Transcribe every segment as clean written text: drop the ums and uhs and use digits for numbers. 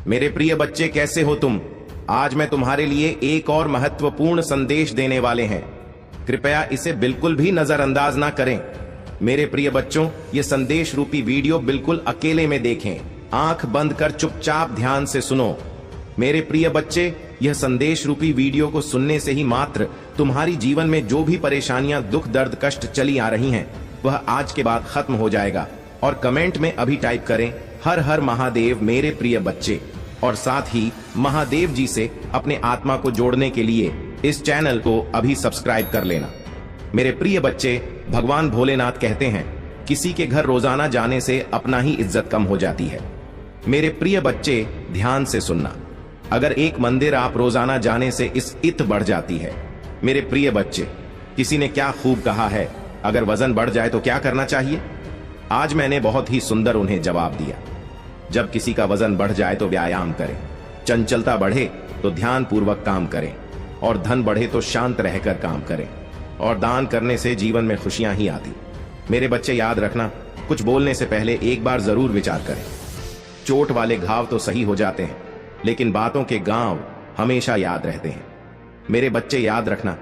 मेरे प्रिय बच्चे, कैसे हो तुम? आज मैं तुम्हारे लिए एक और महत्वपूर्ण संदेश देने वाले हैं। कृपया इसे बिल्कुल भी नजरअंदाज ना करें। मेरे प्रिय बच्चों, ये संदेश रूपी वीडियो बिल्कुल अकेले में देखें। आंख बंद कर चुपचाप ध्यान से सुनो। मेरे प्रिय बच्चे, यह संदेश रूपी वीडियो को सुनने से ही मात्र तुम्हारी जीवन में जो भी परेशानियां, दुख, दर्द, कष्ट चली आ रही हैं, वह आज के बाद खत्म हो जाएगा। और कमेंट में अभी टाइप करें, हर हर महादेव मेरे प्रिय बच्चे। और साथ ही महादेव जी से अपने आत्मा को जोड़ने के लिए इस चैनल को अभी सब्सक्राइब कर लेना। मेरे प्रिय बच्चे, भगवान भोलेनाथ कहते हैं, किसी के घर रोजाना जाने से अपना ही इज्जत कम हो जाती है। मेरे प्रिय बच्चे, ध्यान से सुनना। अगर एक मंदिर आप रोजाना जाने से इस इत बढ़ जाती है। मेरे प्रिय बच्चे, किसी ने क्या खूब कहा है, अगर वजन बढ़ जाए तो क्या करना चाहिए? आज मैंने बहुत ही सुंदर उन्हें जवाब दिया। जब किसी का वजन बढ़ जाए तो व्यायाम करें, चंचलता बढ़े तो ध्यान पूर्वक काम करें, और धन बढ़े तो शांत रहकर काम करें, और दान करने से जीवन में खुशियां ही आती। मेरे बच्चे, याद रखना, कुछ बोलने से पहले एक बार जरूर विचार करें। चोट वाले घाव तो सही हो जाते हैं, लेकिन बातों के गांव हमेशा याद रहते हैं। मेरे बच्चे, याद रखना,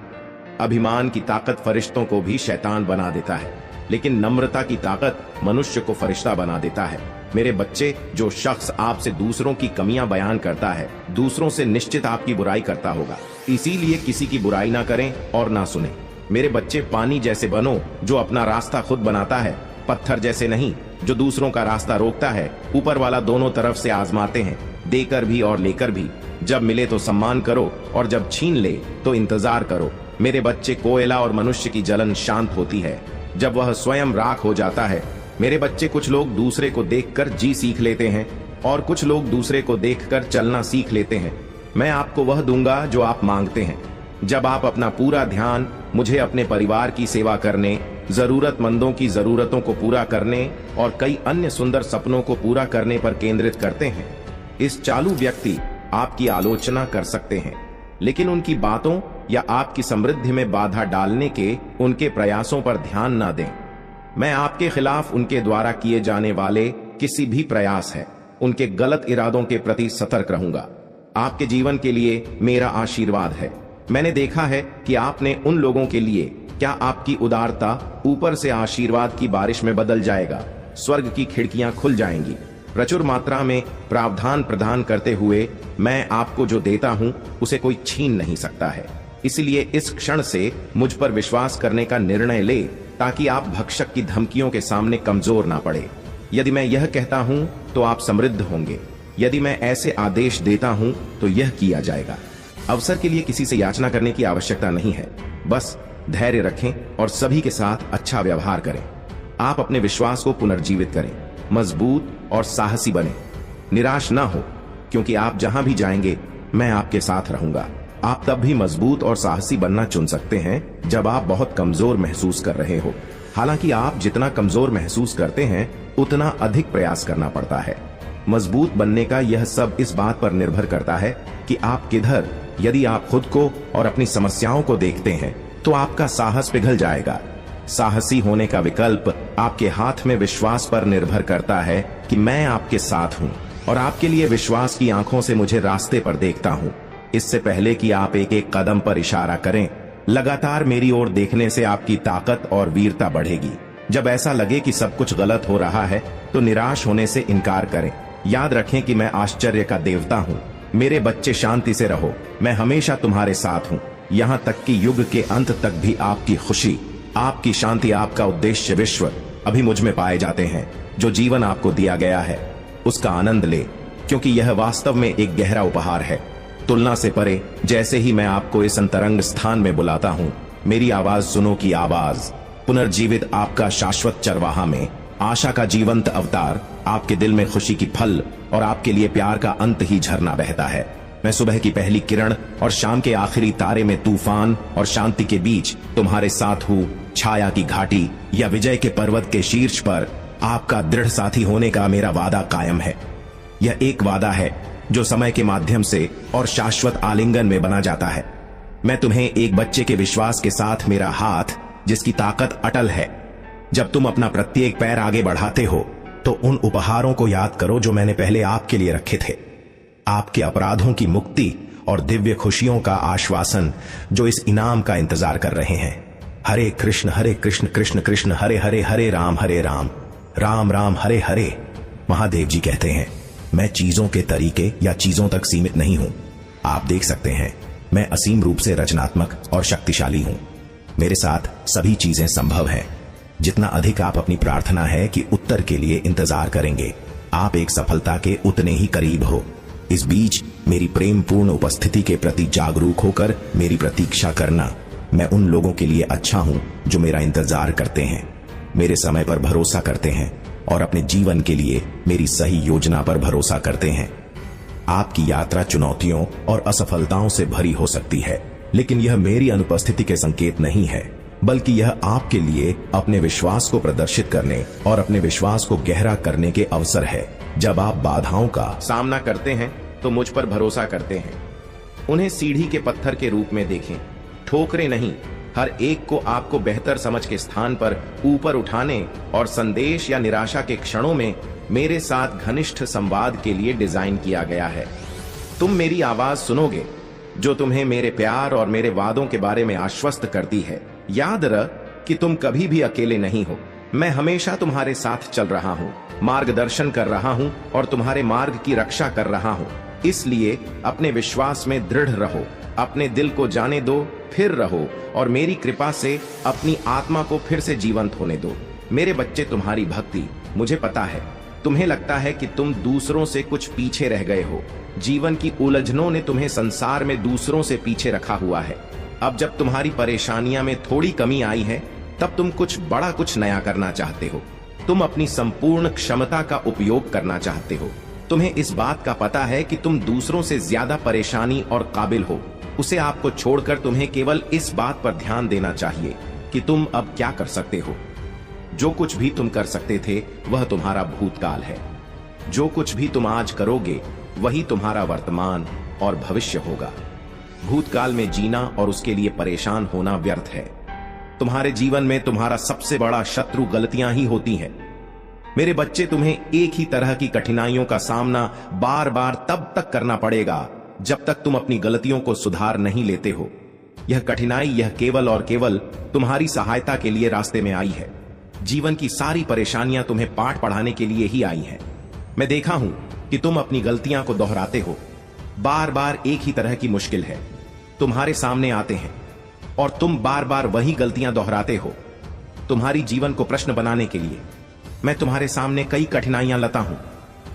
अभिमान की ताकत फरिश्तों को भी शैतान बना देता है, लेकिन नम्रता की ताकत मनुष्य को फरिश्ता बना देता है। मेरे बच्चे, जो शख्स आपसे दूसरों की कमियां बयान करता है, दूसरों से निश्चित आपकी बुराई करता होगा। इसीलिए किसी की बुराई ना करें और ना सुने। मेरे बच्चे, पानी जैसे बनो जो अपना रास्ता खुद बनाता है, पत्थर जैसे नहीं जो दूसरों का रास्ता रोकता है। ऊपर वाला दोनों तरफ से आजमाते हैं, देकर भी और लेकर भी। जब मिले तो सम्मान करो, और जब छीन ले तो इंतजार करो। मेरे बच्चे, कोयला और मनुष्य की जलन शांत होती है जब वह स्वयं राख हो जाता है। मेरे बच्चे, कुछ लोग दूसरे को देखकर जी सीख लेते हैं, और कुछ लोग दूसरे को देखकर चलना सीख लेते हैं। मैं आपको वह दूंगा जो आप मांगते हैं, जब आप अपना पूरा ध्यान मुझे, अपने परिवार की सेवा करने, जरूरतमंदों की जरूरतों को पूरा करने और कई अन्य सुंदर सपनों को पूरा करने पर केंद्रित करते हैं। इस चालू व्यक्ति आपकी आलोचना कर सकते हैं, लेकिन उनकी बातों या आपकी समृद्धि में बाधा डालने के उनके प्रयासों पर ध्यान न दें। मैं आपके खिलाफ उनके द्वारा किए जाने वाले किसी भी प्रयास है, उनके गलत इरादों के प्रति सतर्क रहूंगा। आपके जीवन के लिए मेरा आशीर्वाद है। मैंने देखा है कि आपने उन लोगों के लिए क्या आपकी उदारता ऊपर से आशीर्वाद की बारिश में बदल जाएगा। स्वर्ग की खिड़कियां खुल जाएंगी। प्रचुर मात्रा में प्रावधान प्रदान करते हुए मैं आपको जो देता हूं उसे कोई छीन नहीं सकता है। इसलिए इस क्षण से मुझ पर विश्वास करने का निर्णय ले, ताकि आप भक्षक की धमकियों के सामने कमजोर ना पड़े। यदि मैं यह कहता हूं तो आप समृद्ध होंगे। यदि मैं ऐसे आदेश देता हूं तो यह किया जाएगा। अवसर के लिए किसी से याचना करने की आवश्यकता नहीं है। बस धैर्य रखें और सभी के साथ अच्छा व्यवहार करें। आप अपने विश्वास को पुनर्जीवित करें, मजबूत और साहसी बने। निराश ना हो, क्योंकि आप जहां भी जाएंगे मैं आपके साथ रहूंगा। आप तब भी मजबूत और साहसी बनना चुन सकते हैं जब आप बहुत कमजोर महसूस कर रहे हो। हालांकि आप जितना कमजोर महसूस करते हैं उतना अधिक प्रयास करना पड़ता है। मजबूत बनने का यह सब इस बात पर निर्भर करता है कि आप किधर। यदि आप खुद को और अपनी समस्याओं को देखते हैं तो आपका साहस पिघल जाएगा। साहसी होने का विकल्प आपके हाथ में विश्वास पर निर्भर करता है कि मैं आपके साथ हूं, और आपके लिए विश्वास की आंखों से मुझे रास्ते पर देखता हूं। इससे पहले कि आप एक एक कदम पर इशारा करें, लगातार मेरी ओर देखने से आपकी ताकत और वीरता बढ़ेगी। जब ऐसा लगे कि सब कुछ गलत हो रहा है तो निराश होने से इनकार करें। याद रखें कि मैं आश्चर्य का देवता हूं। मेरे बच्चे, शांति से रहो। मैं हमेशा तुम्हारे साथ हूं, यहां तक कि युग के अंत तक भी। आपकी खुशी, आपकी शांति, आपका उद्देश्य विश्व अभी मुझ में पाए जाते हैं। जो जीवन आपको दिया गया है उसका आनंद ले, क्योंकि यह वास्तव में एक गहरा उपहार है, तुलना से परे। जैसे ही मैं आपको इस अंतरंग स्थान में बुलाता हूं, मेरी आवाज सुनो की आवाज। पुनर्जीवित आपका शाश्वत चरवाहा में आशा का जीवंत अवतार। आपके दिल में खुशी की फल और आपके लिए प्यार का अंत ही झरना बहता है। मैं सुबह की पहली किरण और शाम के आखिरी तारे में तूफान और शांति के बीच तुम्हारे साथ हूँ। छाया की घाटी या विजय के पर्वत के शीर्ष पर आपका दृढ़ साथी होने का मेरा वादा कायम है। यह एक वादा है जो समय के माध्यम से और शाश्वत आलिंगन में बना जाता है। मैं तुम्हें एक बच्चे के विश्वास के साथ मेरा हाथ, जिसकी ताकत अटल है। जब तुम अपना प्रत्येक पैर आगे बढ़ाते हो तो उन उपहारों को याद करो जो मैंने पहले आपके लिए रखे थे। आपके अपराधों की मुक्ति और दिव्य खुशियों का आश्वासन जो इस इनाम का इंतजार कर रहे हैं। हरे कृष्ण कृष्ण कृष्ण हरे हरे, हरे राम राम राम हरे हरे। महादेव जी कहते हैं, मैं चीजों के तरीके या चीजों तक सीमित नहीं हूं। आप देख सकते हैं, मैं असीम रूप से रचनात्मक और शक्तिशाली हूं। मेरे साथ सभी चीजें संभव हैं। जितना अधिक आप अपनी प्रार्थना है कि उत्तर के लिए इंतजार करेंगे, आप एक सफलता के उतने ही करीब हो। इस बीच मेरी प्रेम पूर्ण उपस्थिति के प्रति जागरूक होकर मेरी प्रतीक्षा करना। मैं उन लोगों के लिए अच्छा हूं जो मेरा इंतजार करते हैं, मेरे समय पर भरोसा करते हैं और अपने जीवन के लिए मेरी सही योजना पर भरोसा करते हैं। आपकी यात्रा चुनौतियों और असफलताओं से भरी हो सकती है, लेकिन यह मेरी अनुपस्थिति के संकेत नहीं है, बल्कि यह आपके लिए अपने विश्वास को प्रदर्शित करने और अपने विश्वास को गहरा करने के अवसर है। जब आप बाधाओं का सामना करते हैं तो मुझ पर भरोसा करते हैं। उन्हें सीढ़ी के पत्थर के रूप में देखें, ठोकरें नहीं। हर एक को आपको बेहतर समझ के स्थान पर ऊपर उठाने और संदेश या निराशा के क्षणों में मेरे साथ घनिष्ठ संवाद के लिए डिजाइन किया गया है। तुम मेरी आवाज सुनोगे जो तुम्हें मेरे प्यार और मेरे वादों के बारे में आश्वस्त करती है। याद रख कि तुम कभी भी अकेले नहीं हो। मैं हमेशा तुम्हारे साथ चल रहा हूँ, मार्गदर्शन कर रहा हूँ और तुम्हारे मार्ग की रक्षा कर रहा हूँ। इसलिए अपने विश्वास में दृढ़ रहो, अपने दिल को जाने दो, फिर रहो और मेरी कृपा से अपनी आत्मा को फिर से जीवंत होने दो। मेरे बच्चे, तुम्हारी भक्ति, मुझे पता है तुम्हें लगता है कि तुम दूसरों से कुछ पीछे रह गए हो। जीवन की उलझनों ने तुम्हें संसार में दूसरों से पीछे रखा हुआ है। अब जब तुम्हारी परेशानियां में थोड़ी कमी आई है, तब तुम कुछ बड़ा, कुछ नया करना चाहते हो। तुम अपनी संपूर्ण क्षमता का उपयोग करना चाहते हो। तुम्हें इस बात का पता है कि तुम दूसरों से ज्यादा परेशानी और काबिल हो। उसे आपको छोड़कर तुम्हें केवल इस बात पर ध्यान देना चाहिए कि तुम अब क्या कर सकते हो। जो कुछ भी तुम कर सकते थे वह तुम्हारा भूतकाल है। जो कुछ भी तुम आज करोगे वही तुम्हारा वर्तमान और भविष्य होगा। भूतकाल में जीना और उसके लिए परेशान होना व्यर्थ है। तुम्हारे जीवन में तुम्हारा सबसे बड़ा शत्रु गलतियां ही होती हैं। मेरे बच्चे, तुम्हें एक ही तरह की कठिनाइयों का सामना बार बार तब तक करना पड़ेगा जब तक तुम अपनी गलतियों को सुधार नहीं लेते हो। यह कठिनाई, यह केवल और केवल तुम्हारी सहायता के लिए रास्ते में आई है। जीवन की सारी परेशानियां तुम्हें पाठ पढ़ाने के लिए ही आई हैं। मैं देखा हूं कि तुम अपनी गलतियां को दोहराते हो। बार बार एक ही तरह की मुश्किल है तुम्हारे सामने आते हैं और तुम बार बार वही गलतियां दोहराते हो। तुम्हारी जीवन को प्रश्न बनाने के लिए मैं तुम्हारे सामने कई कठिनाइयां लाता हूं।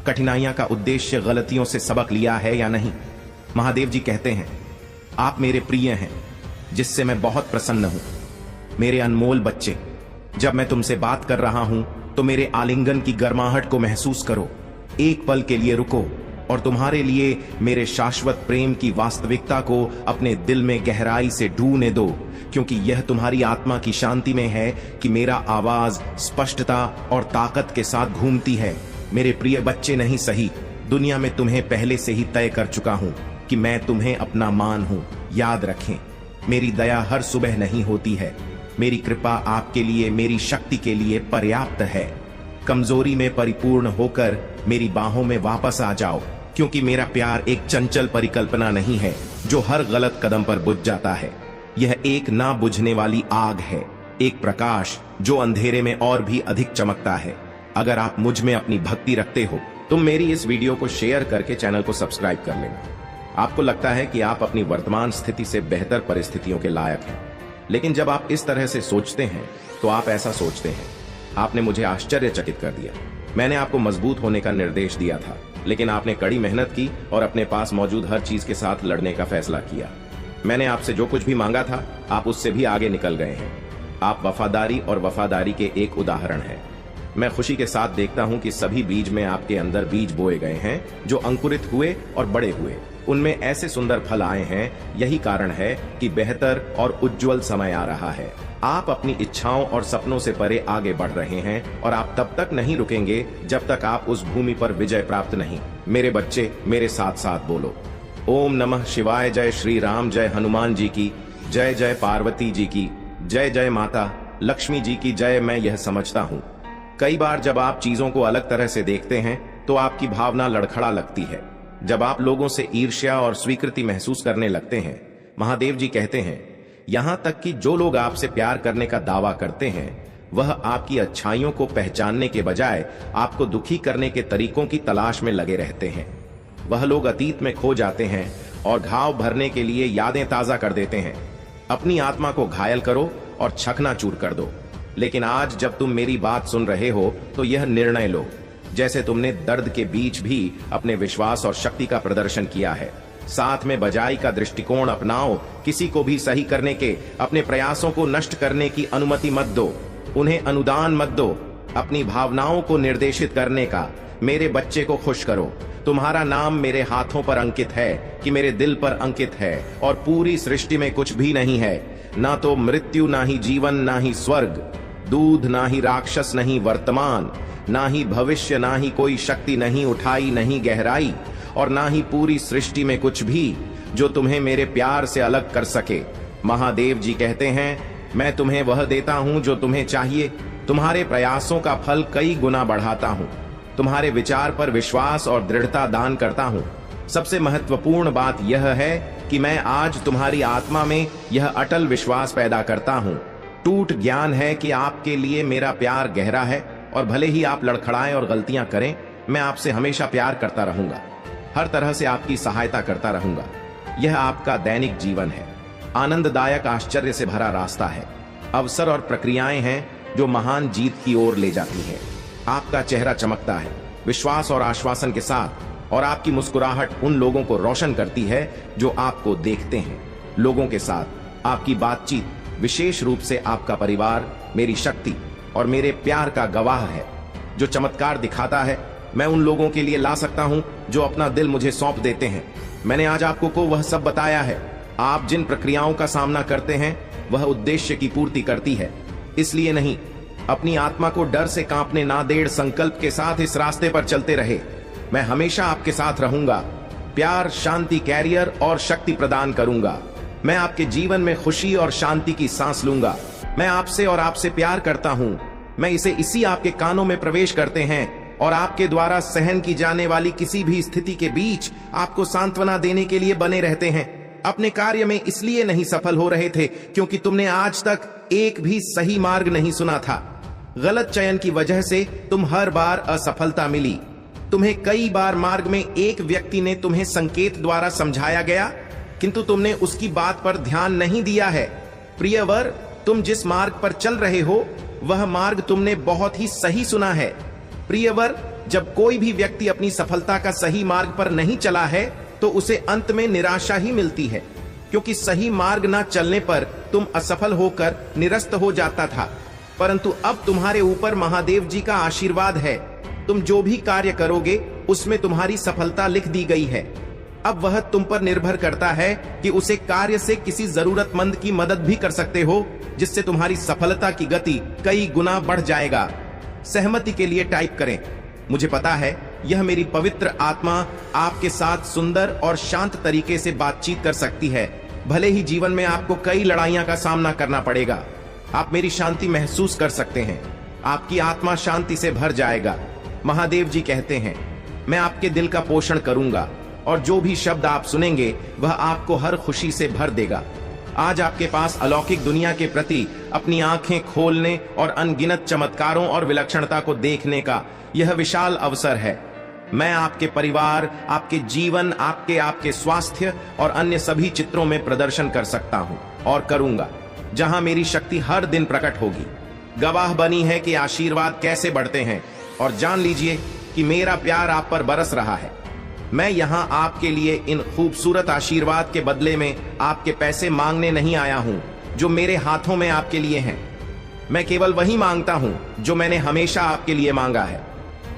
कठिनाइयां का उद्देश्य गलतियों से सबक लिया है या नहीं। महादेव जी कहते हैं, आप मेरे प्रिय हैं जिससे मैं बहुत प्रसन्न हूं। मेरे अनमोल बच्चे, जब मैं तुमसे बात कर रहा हूं तो मेरे आलिंगन की गर्माहट को महसूस करो। एक पल के लिए रुको और तुम्हारे लिए मेरे शाश्वत प्रेम की वास्तविकता को अपने दिल में गहराई से ढूंढने दो, क्योंकि यह तुम्हारी आत्मा की शांति में है कि मेरा आवाज स्पष्टता और ताकत के साथ घूमती है। मेरे प्रिय बच्चे, नहीं सही, दुनिया में तुम्हें पहले से ही तय कर चुका हूं कि मैं तुम्हें अपना मान हूं। याद रखें, मेरी दया हर सुबह नहीं होती है। मेरी कृपा आपके लिए, मेरी शक्ति के लिए पर्याप्त है। कमजोरी में परिपूर्ण होकर मेरी बाहों में वापस आ जाओ, क्योंकि मेरा प्यार एक चंचल परिकल्पना नहीं है जो हर गलत कदम पर बुझ जाता है। यह एक ना बुझने वाली आग है, एक प्रकाश जो अंधेरे में और भी अधिक चमकता है। अगर आप मुझ में अपनी भक्ति रखते हो, तुम मेरी इस वीडियो को शेयर करके चैनल को सब्सक्राइब कर लेना। आपको लगता है कि आप अपनी वर्तमान स्थिति से बेहतर परिस्थितियों के लायक हैं, लेकिन जब आप इस तरह से सोचते हैं तो आप ऐसा सोचते हैं। आपने मुझे आश्चर्यचकित कर दिया। मैंने आपको मजबूत होने का निर्देश दिया था, लेकिन आपने कड़ी मेहनत की और अपने पास मौजूद हर चीज के साथ लड़ने का फैसला किया। मैंने आपसे जो कुछ भी मांगा था, आप उससे भी आगे निकल गए हैं। आप वफादारी और वफादारी के एक उदाहरण हैं। मैं खुशी के साथ देखता हूं कि सभी बीज में आपके अंदर बीज बोए गए हैं जो अंकुरित हुए और बड़े हुए। उनमें ऐसे सुंदर फल आए हैं। यही कारण है कि बेहतर और उज्जवल समय आ रहा है। आप अपनी इच्छाओं और सपनों से परे आगे बढ़ रहे हैं और आप तब तक नहीं रुकेंगे जब तक आप उस भूमि पर विजय प्राप्त नहीं। मेरे बच्चे, मेरे साथ साथ बोलो, ओम नमः शिवाय। जय श्री राम, जय हनुमान जी की जय, जय पार्वती जी की जय, जय माता लक्ष्मी जी की जय। मैं यह समझता हूँ, कई बार जब आप चीजों को अलग तरह से देखते हैं तो आपकी भावना लड़खड़ा लगती है। जब आप लोगों से ईर्ष्या और स्वीकृति महसूस करने लगते हैं, महादेव जी कहते हैं, यहां तक कि जो लोग आपसे प्यार करने का दावा करते हैं वह आपकी अच्छाइयों को पहचानने के बजाय आपको दुखी करने के तरीकों की तलाश में लगे रहते हैं। वह लोग अतीत में खो जाते हैं और घाव भरने के लिए यादें ताजा कर देते हैं। अपनी आत्मा को घायल करो और चकनाचूर कर दो। लेकिन आज जब तुम मेरी बात सुन रहे हो तो यह निर्णय लो, जैसे तुमने दर्द के बीच भी अपने विश्वास और शक्ति का प्रदर्शन किया है। साथ में बजाई का दृष्टिकोण अपनाओ। किसी को भी सही करने के अपने प्रयासों को नष्ट करने की अनुमति मत दो। उन्हें अनुदान मत दो। अपनी भावनाओं को निर्देशित करने का। मेरे बच्चे को खुश करो। तुम्हारा नाम मेरे हाथों पर अंकित है कि मेरे दिल पर अंकित है, और पूरी सृष्टि में कुछ भी नहीं है, ना तो मृत्यु, ना ही जीवन, ना ही स्वर्ग, दूध, ना ही राक्षस, नहीं वर्तमान, ना ही भविष्य, ना ही कोई शक्ति, नहीं उठाई, नहीं गहराई, और ना ही पूरी सृष्टि में कुछ भी जो तुम्हें मेरे प्यार से अलग कर सके। महादेव जी कहते हैं, मैं तुम्हें वह देता हूं जो तुम्हें चाहिए। तुम्हारे प्रयासों का फल कई गुना बढ़ाता हूं। तुम्हारे विचार पर विश्वास और दृढ़ता दान करता हूं। सबसे महत्वपूर्ण बात यह है कि मैं आज तुम्हारी आत्मा में यह अटल विश्वास पैदा करता हूं, टूट ज्ञान है कि आपके लिए मेरा प्यार गहरा है, और भले ही आप लड़खड़ाएं और गलतियां करें, मैं आपसे हमेशा प्यार करता रहूंगा। हर तरह से आपकी सहायता करता रहूंगा। यह आपका दैनिक जीवन है। आनंददायक आश्चर्य से भरा रास्ता है। अवसर और प्रक्रियाएं हैं जो महान जीत की ओर ले जाती हैं। आपका चेहरा चमकता है विश्वास और आश्वासन के साथ, और आपकी मुस्कुराहट उन लोगों को रोशन करती है जो आपको देखते हैं। लोगों के साथ आपकी बातचीत, विशेष रूप से आपका परिवार, मेरी शक्ति और मेरे प्यार का गवाह है। जो चमत्कार दिखाता है, मैं उन लोगों के लिए ला सकता हूं जो अपना दिल मुझे सौंप देते हैं। मैंने आज आपको को वह सब बताया है। आप जिन प्रक्रियाओं का सामना करते हैं वह उद्देश्य की पूर्ति करती है, इसलिए नहीं। अपनी आत्मा को डर से कांपने ना दें। संकल्प के साथ इस रास्ते पर चलते रहे। मैं हमेशा आपके साथ रहूंगा। प्यार, शांति, कैरियर और शक्ति प्रदान करूंगा। मैं आपके जीवन में खुशी और शांति की सांस लूंगा। मैं आपसे और आपसे प्यार करता हूं। मैं इसे इसी आपके कानों में प्रवेश करते हैं, और आपके द्वारा सहन की जाने वाली किसी भी स्थिति के बीच आपको सांत्वना देने के लिए बने रहते हैं। अपने कार्य में इसलिए नहीं सफल हो रहे थे क्योंकि तुमने आज तक एक भी सही मार्ग नहीं सुना था। गलत चयन की वजह से तुम हर बार असफलता मिली। तुम्हें कई बार मार्ग में एक व्यक्ति ने तुम्हें संकेत द्वारा समझाया गया, किंतु तुमने उसकी बात पर ध्यान नहीं दिया है। प्रियवर, तुम जिस मार्ग पर चल रहे हो वह मार्ग तुमने बहुत ही सही सुना है। प्रियवर, जब कोई भी व्यक्ति अपनी सफलता का सही मार्ग पर नहीं चला है तो उसे अंत में निराशा ही मिलती है, क्योंकि सही मार्ग ना चलने पर तुम असफल होकर निरस्त हो जाता था। परंतु अब तुम्हारे ऊपर महादेव जी का आशीर्वाद है। तुम जो भी कार्य करोगे उसमें तुम्हारी सफलता लिख दी गई है। अब वह तुम पर निर्भर करता है कि उसे कार्य से किसी जरूरतमंद की मदद भी कर सकते हो, जिससे तुम्हारी सफलता की गति कई गुना बढ़ जाएगा। सहमति के लिए टाइप करें। मुझे पता है यह मेरी पवित्र आत्मा आपके साथ सुंदर और शांत तरीके से बातचीत कर सकती है। भले ही जीवन में आपको कई लड़ाइयां का सामना करना पड़ेगा, आप मेरी शांति महसूस कर सकते हैं। आपकी आत्मा शांति से भर जाएगा। महादेव जी कहते हैं, मैं आपके दिल का पोषण करूंगा, और जो भी शब्द आप सुनेंगे वह आपको हर खुशी से भर देगा। आज आपके पास अलौकिक दुनिया के प्रति अपनी आंखें खोलने और अनगिनत चमत्कारों और विलक्षणता को देखने का यह विशाल अवसर है। मैं आपके परिवार, आपके जीवन, आपके स्वास्थ्य और अन्य सभी चित्रों में प्रदर्शन कर सकता हूं और करूंगा, जहां मेरी शक्ति हर दिन प्रकट होगी। गवाह बनी है कि आशीर्वाद कैसे बढ़ते हैं, और जान लीजिए कि मेरा प्यार आप पर बरस रहा है। मैं यहाँ आपके लिए इन खूबसूरत आशीर्वाद के बदले में आपके पैसे मांगने नहीं आया हूँ जो मेरे हाथों में आपके लिए हैं। मैं केवल वही मांगता हूँ जो मैंने हमेशा आपके लिए मांगा है।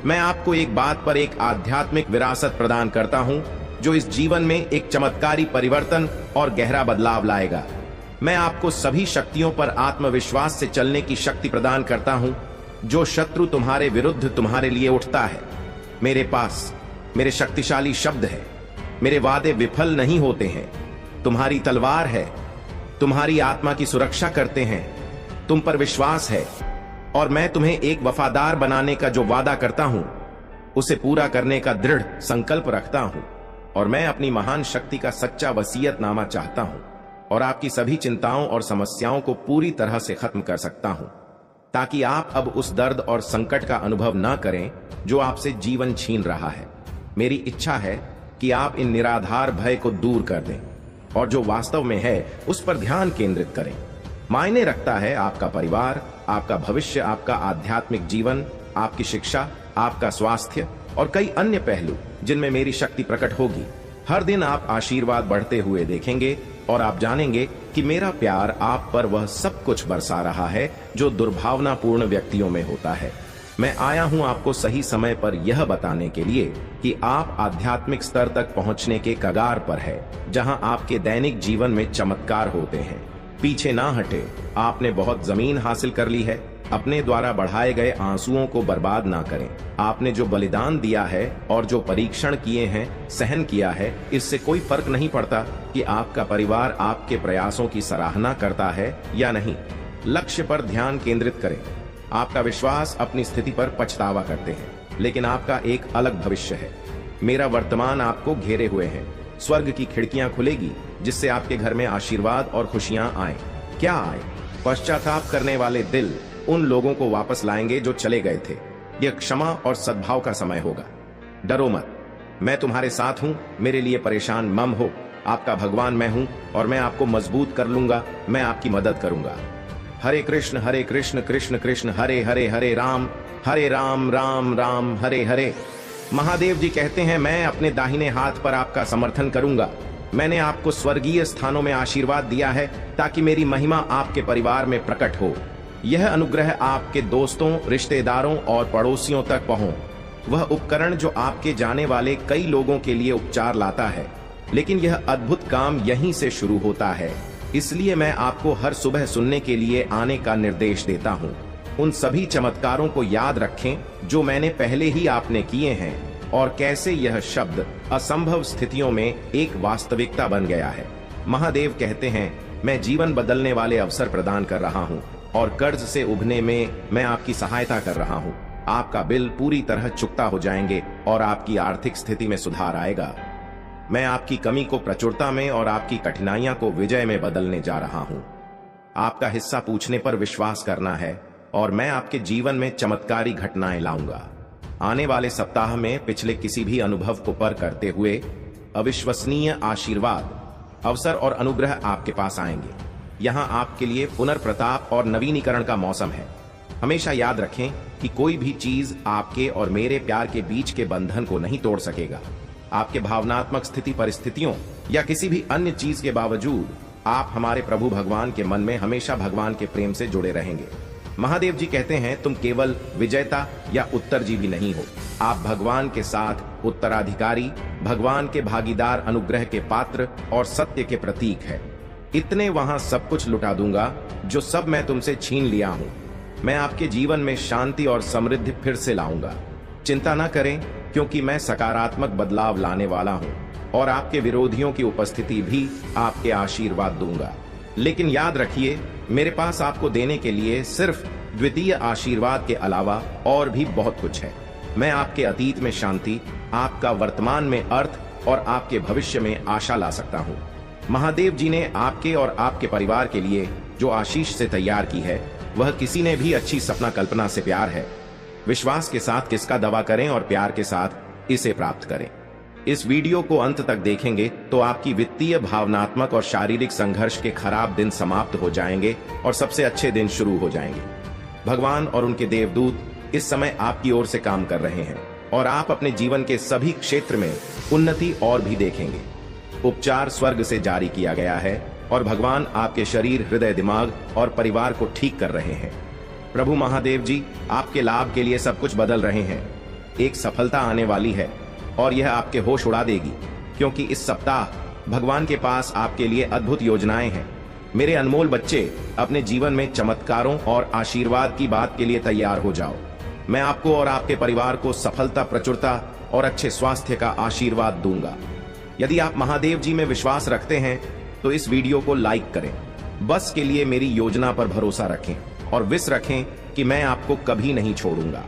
मैं आपको एक बात पर एक आध्यात्मिक विरासत प्रदान करता हूँ जो इस जीवन में एक चमत्कारी परिवर्तन और गहरा बदलाव लाएगा। मैं आपको सभी शक्तियों पर आत्मविश्वास से चलने की शक्ति प्रदान करता हूँ। जो शत्रु तुम्हारे विरुद्ध तुम्हारे लिए उठता है, मेरे पास मेरे शक्तिशाली शब्द है। मेरे वादे विफल नहीं होते हैं। तुम्हारी तलवार है, तुम्हारी आत्मा की सुरक्षा करते हैं। तुम पर विश्वास है, और मैं तुम्हें एक वफादार बनाने का जो वादा करता हूं उसे पूरा करने का दृढ़ संकल्प रखता हूं। और मैं अपनी महान शक्ति का सच्चा वसीयतनामा चाहता हूं और आपकी सभी चिंताओं और समस्याओं को पूरी तरह से खत्म कर सकता हूं, ताकि आप अब उस दर्द और संकट का अनुभव न करें जो आपसे जीवन छीन रहा है। मेरी इच्छा है कि आप इन निराधार भय को दूर कर दें और जो वास्तव में है उस पर ध्यान केंद्रित करें। मायने रखता है आपका परिवार, आपका भविष्य, आपका आध्यात्मिक जीवन, आपकी शिक्षा, आपका स्वास्थ्य और कई अन्य पहलू जिनमें मेरी शक्ति प्रकट होगी। हर दिन आप आशीर्वाद बढ़ते हुए देखेंगे और आप जानेंगे कि मेरा प्यार आप पर वह सब कुछ बरसा रहा है जो दुर्भावनापूर्ण व्यक्तियों में होता है। मैं आया हूं आपको सही समय पर यह बताने के लिए कि आप आध्यात्मिक स्तर तक पहुंचने के कगार पर है, जहां आपके दैनिक जीवन में चमत्कार होते हैं। पीछे ना हटे, आपने बहुत जमीन हासिल कर ली है। अपने द्वारा बढ़ाए गए आंसुओं को बर्बाद ना करें। आपने जो बलिदान दिया है और जो परीक्षण किए हैं, सहन किया है, इससे कोई फर्क नहीं पड़ता कि आपका परिवार आपके प्रयासों की सराहना करता है या नहीं। लक्ष्य पर ध्यान केंद्रित करें। आपका विश्वास अपनी स्थिति पर पछतावा करते हैं, लेकिन आपका एक अलग भविष्य है। मेरा वर्तमान आपको घेरे हुए है। स्वर्ग की खिड़कियां खुलेगी जिससे आपके घर में आशीर्वाद और खुशियां आए। क्या आए? पश्चाताप करने वाले दिल उन लोगों को वापस लाएंगे जो चले गए थे। यह क्षमा और सद्भाव का समय होगा। डरो मत, मैं तुम्हारे साथ हूं। मेरे लिए परेशान मम हो। आपका भगवान मैं हूं और मैं आपको मजबूत कर लूंगा। मैं आपकी मदद करूंगा। हरे कृष्ण कृष्ण कृष्ण हरे हरे, हरे राम राम राम हरे हरे। महादेव जी कहते हैं, मैं अपने दाहिने हाथ पर आपका समर्थन करूंगा। मैंने आपको स्वर्गीय स्थानों में आशीर्वाद दिया है ताकि मेरी महिमा आपके परिवार में प्रकट हो। यह अनुग्रह आपके दोस्तों, रिश्तेदारों और पड़ोसियों तक पहुंचे। वह उपकरण जो आपके जाने वाले कई लोगों के लिए उपचार लाता है, लेकिन यह अद्भुत काम यहीं से शुरू होता है। इसलिए मैं आपको हर सुबह सुनने के लिए आने का निर्देश देता हूं। उन सभी चमत्कारों को याद रखें जो मैंने पहले ही आपने किए हैं और कैसे यह शब्द असंभव स्थितियों में एक वास्तविकता बन गया है। महादेव कहते हैं, मैं जीवन बदलने वाले अवसर प्रदान कर रहा हूं और कर्ज से उभरने में मैं आपकी सहायता कर रहा हूं। आपका बिल पूरी तरह चुकता हो जाएंगे और आपकी आर्थिक स्थिति में सुधार आएगा। मैं आपकी कमी को प्रचुरता में और आपकी कठिनाइयां को विजय में बदलने जा रहा हूं। आपका हिस्सा पूछने पर विश्वास करना है और मैं आपके जीवन में चमत्कारी घटनाएं लाऊंगा। आने वाले सप्ताह में पिछले किसी भी अनुभव को पार करते हुए अविश्वसनीय आशीर्वाद, अवसर और अनुग्रह आपके पास आएंगे। यहाँ आपके लिए पुनर्प्रताप और नवीनीकरण का मौसम है। हमेशा याद रखें कि कोई भी चीज आपके और मेरे प्यार के बीच के बंधन को नहीं तोड़ सकेगा। आपके भावनात्मक स्थिति, परिस्थितियों या किसी भी अन्य चीज के बावजूद आप हमारे प्रभु भगवान के मन में हमेशा भगवान के प्रेम से जुड़े रहेंगे। महादेव जी कहते हैं, तुम केवल विजेता या उत्तरजीवी नहीं हो, आप भगवान के साथ उत्तराधिकारी, भगवान के भागीदार, अनुग्रह के पात्र और सत्य के प्रतीक है। इतने वहां सब कुछ लुटा दूंगा जो सब मैं तुमसे छीन लिया हूं। मैं आपके जीवन में शांति और समृद्धि फिर से लाऊंगा। चिंता न करें, क्योंकि मैं सकारात्मक बदलाव लाने वाला हूं और आपके विरोधियों की उपस्थिति भी आपके आशीर्वाद दूंगा। लेकिन याद रखिए, मेरे पास आपको देने के लिए सिर्फ द्वितीय आशीर्वाद के अलावा और भी बहुत कुछ है। मैं आपके अतीत में शांति, आपका वर्तमान में अर्थ और आपके भविष्य में आशा ला सकता हूँ। महादेव जी ने आपके और आपके परिवार के लिए जो आशीष से तैयार की है, वह किसी ने भी अच्छी सपना कल्पना से प्यार है। विश्वास के साथ किसका दावा करें और प्यार के साथ इसे प्राप्त करें। इस वीडियो को अंत तक देखेंगे तो आपकी वित्तीय, भावनात्मक और शारीरिक संघर्ष के खराब दिन समाप्त हो जाएंगे और सबसे अच्छे दिन शुरू हो जाएंगे। भगवान और उनके देवदूत इस समय आपकी ओर से काम कर रहे हैं और आप अपने जीवन के सभी क्षेत्र में उन्नति और भी देखेंगे। उपचार स्वर्ग से जारी किया गया है और भगवान आपके शरीर, हृदय, दिमाग और परिवार को ठीक कर रहे हैं। प्रभु महादेव जी आपके लाभ के लिए सब कुछ बदल रहे हैं। एक सफलता आने वाली है और यह आपके होश उड़ा देगी, क्योंकि इस सप्ताह भगवान के पास आपके लिए अद्भुत योजनाएं हैं। मेरे अनमोल बच्चे, अपने जीवन में चमत्कारों और आशीर्वाद की बात के लिए तैयार हो जाओ। मैं आपको और आपके परिवार को सफलता, प्रचुरता और अच्छे स्वास्थ्य का आशीर्वाद दूंगा। यदि आप महादेव जी में विश्वास रखते हैं तो इस वीडियो को लाइक करें। बस के लिए मेरी योजना पर भरोसा रखें और विश्वास रखें कि मैं आपको कभी नहीं छोड़ूंगा।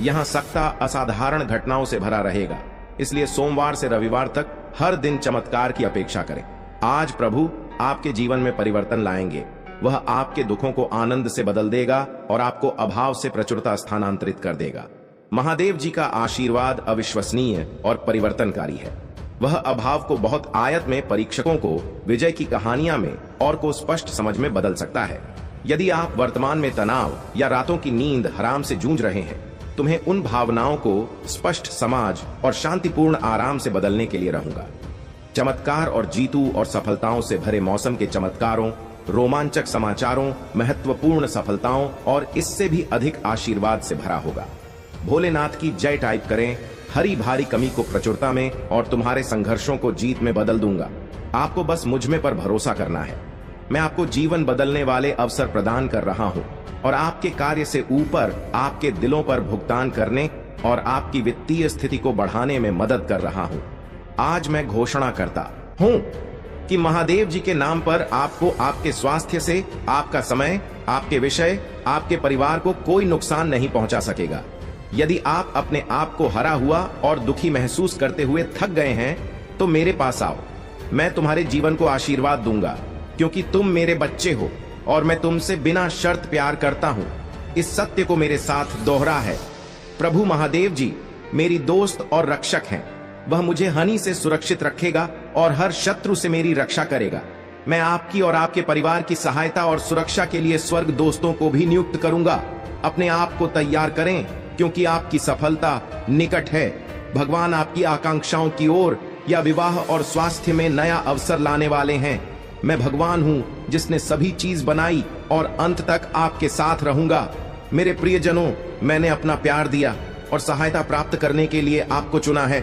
यहाँ सप्ताह असाधारण घटनाओं से भरा रहेगा, इसलिए सोमवार से रविवार तक हर दिन चमत्कार की अपेक्षा करें। आज प्रभु आपके जीवन में परिवर्तन लाएंगे। वह आपके दुखों को आनंद से बदल देगा और आपको अभाव से प्रचुरता स्थानांतरित कर देगा। महादेव जी का आशीर्वाद अविश्वसनीय और परिवर्तनकारी है। वह अभाव को बहुत आयत में परीक्षकों को विजय की कहानियां में और को स्पष्ट समझ में बदल सकता है। यदि आप वर्तमान में तनाव या रातों की नींद हराम से जूझ रहे हैं, तुम्हें उन भावनाओं को स्पष्ट समाज और शांतिपूर्ण आराम से बदलने के लिए रहूंगा। चमत्कार और जीतू और सफलताओं से भरे मौसम के चमत्कारों, रोमांचक समाचारों, महत्वपूर्ण सफलताओं और इससे भी अधिक आशीर्वाद से भरा होगा। भोलेनाथ की जय टाइप करें, हरी भारी कमी को प्रचुरता में और तुम्हारे संघर्षों को जीत में बदल दूंगा। आपको बस मुझ में पर भरोसा करना है। मैं आपको जीवन बदलने वाले अवसर प्रदान कर रहा हूं और आपके कार्य से ऊपर आपके दिलों पर भुगतान करने और आपकी वित्तीय स्थिति को बढ़ाने में मदद कर रहा हूं। आज मैं घोषणा करता हूं कि महादेव जी के नाम पर आपको आपके स्वास्थ्य से, आपका समय, आपके विषय, आपके परिवार को कोई नुकसान नहीं पहुंचा सकेगा। यदि आप अपने आप को हरा हुआ और दुखी महसूस करते हुए थक गए हैं, तो मेरे पास आओ। मैं तुम्हारे जीवन को आशीर्वाद दूंगा, क्योंकि तुम मेरे बच्चे हो और मैं तुमसे बिना शर्त प्यार करता हूं। इस सत्य को मेरे साथ दोहरा है। प्रभु महादेव जी मेरी दोस्त और रक्षक हैं। वह मुझे हानि से सुरक्षित रखेगा और हर शत्रु से मेरी रक्षा करेगा। मैं आपकी और आपके परिवार की सहायता और सुरक्षा के लिए स्वर्ग दोस्तों को भी नियुक्त करूंगा। अपने आप को तैयार करें, क्योंकि आपकी सफलता निकट है। भगवान आपकी आकांक्षाओं की ओर या विवाह और स्वास्थ्य में नया अवसर लाने वाले हैं। मैं भगवान हूं जिसने सभी चीज बनाई और अंत तक आपके साथ रहूंगा। मेरे प्रियजनों, मैंने अपना प्यार दिया और सहायता प्राप्त करने के लिए आपको चुना है।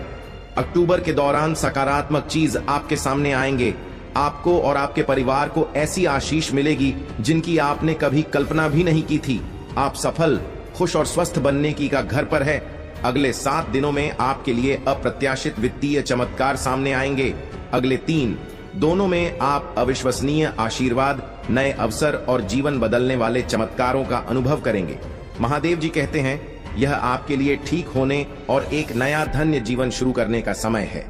अक्टूबर के दौरान सकारात्मक चीज आपके सामने आएंगे। आपको और आपके परिवार को ऐसी आशीष मिलेगी जिनकी आपने कभी कल्पना भी नहीं की थी। आप सफल, खुश और स्वस्थ बनने की का घर पर है। अगले 7 दिनों में आपके लिए अप्रत्याशित वित्तीय चमत्कार सामने आएंगे। अगले 3 दोनों में आप अविश्वसनीय आशीर्वाद, नए अवसर और जीवन बदलने वाले चमत्कारों का अनुभव करेंगे। महादेव जी कहते हैं, यह आपके लिए ठीक होने और एक नया धन्य जीवन शुरू करने का समय है।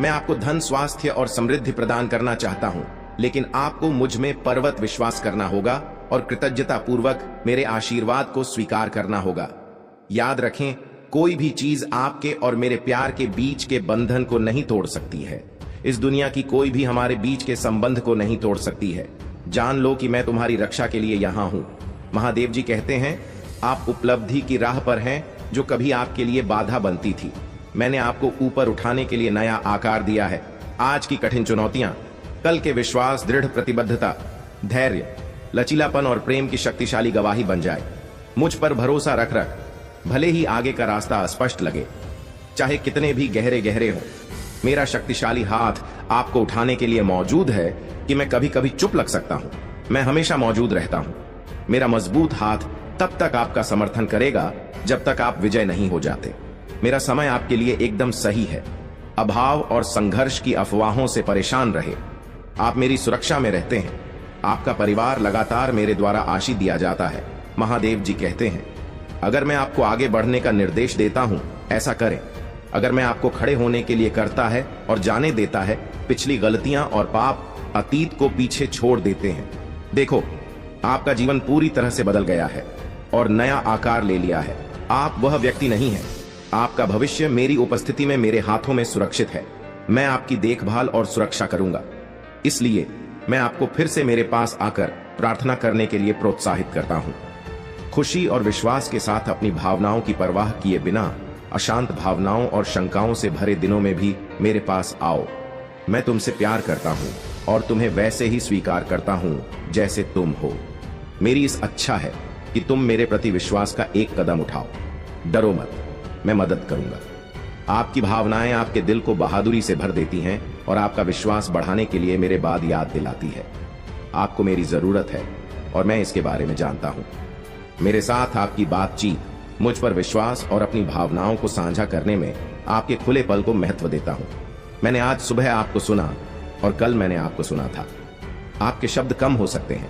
मैं आपको धन, स्वास्थ्य और समृद्धि प्रदान करना चाहता हूं, लेकिन आपको मुझ में पर्वत विश्वास करना होगा और कृतज्ञता पूर्वक मेरे आशीर्वाद को स्वीकार करना होगा। याद रखें, कोई भी चीज आपके और मेरे प्यार के बीच के बंधन को नहीं तोड़ सकती है। इस दुनिया की कोई भी हमारे बीच के संबंध को नहीं तोड़ सकती है। जान लो कि मैं तुम्हारी रक्षा के लिए यहाँ हूँ। महादेव जी कहते हैं, आप उपलब्धि की राह पर हैं जो कभी आपके लिए बाधा बनती थी। मैंने आपको ऊपर उठाने के लिए नया आकार दिया है। आज की कठिन चुनौतियां कल के विश्वास, दृढ़ प्रतिबद्धता, धैर्य, लचीलापन और प्रेम की शक्तिशाली गवाही बन जाए। मुझ पर भरोसा रख रख, भले ही आगे का रास्ता अस्पष्ट लगे, चाहे कितने भी गहरे गहरे हो, मेरा शक्तिशाली हाथ आपको उठाने के लिए मौजूद है। कि मैं कभी कभी चुप लग सकता हूं, मैं हमेशा मौजूद रहता हूं। मेरा मजबूत हाथ तब तक आपका समर्थन करेगा जब तक आप विजय नहीं हो जाते। मेरा समय आपके लिए एकदम सही है। अभाव और संघर्ष की अफवाहों से परेशान रहे। आप मेरी सुरक्षा में रहते हैं। आपका परिवार लगातार मेरे द्वारा आशीष दिया जाता है। महादेव जी कहते हैं, अगर मैं आपको आगे बढ़ने का निर्देश देता हूं, ऐसा करें। अगर मैं आपको खड़े होने के लिए करता है और जाने देता है, पिछली गलतियां और पाप, अतीत को पीछे छोड़ देते हैं। देखो, आपका जीवन पूरी तरह से बदल गया है और नया आकार ले लिया है। आप वह व्यक्ति नहीं हैं। आपका भविष्य मेरी उपस्थिति में मेरे हाथों में सुरक्षित है। मैं आपकी देखभाल और सुरक्षा करूंगा। इसलिए मैं आपको फिर से मेरे पास आकर प्रार्थना करने के लिए प्रोत्साहित करता हूं। खुशी और विश्वास के साथ अपनी भावनाओं की परवाह किए बिना अशांत भावनाओं और शंकाओं से भरे दिनों में भी मेरे पास आओ। मैं तुमसे प्यार करता हूं और तुम्हें वैसे ही स्वीकार करता हूं जैसे तुम हो। मेरी इस अच्छा है कि तुम मेरे प्रति विश्वास का एक कदम उठाओ। डरो मत, मैं मदद करूंगा। आपकी भावनाएं आपके दिल को बहादुरी से भर देती हैं और आपका विश्वास बढ़ाने के लिए मेरे बाद याद दिलाती है। आपको मेरी जरूरत है और मैं इसके बारे में जानता हूं। मेरे साथ आपकी बातचीत मुझ पर विश्वास और अपनी भावनाओं को साझा करने में आपके खुले पल को महत्व देता हूं। मैंने आज सुबह आपको सुना और कल मैंने आपको सुना था। आपके शब्द कम हो सकते हैं,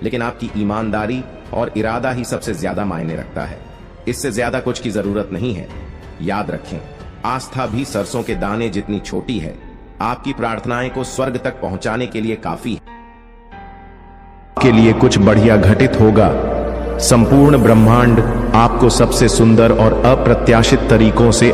लेकिन आपकी ईमानदारी और इरादा ही सबसे ज्यादा मायने रखता है। इससे ज्यादा कुछ की जरूरत नहीं है। याद रखें, आस्था भी सरसों के दाने जितनी छोटी है, आपकी प्रार्थनाएं को स्वर्ग तक पहुंचाने के लिए काफी है। के लिए कुछ बढ़िया घटित होगा। संपूर्ण ब्रह्मांड आपको सबसे सुंदर और अप्रत्याशित तरीकों से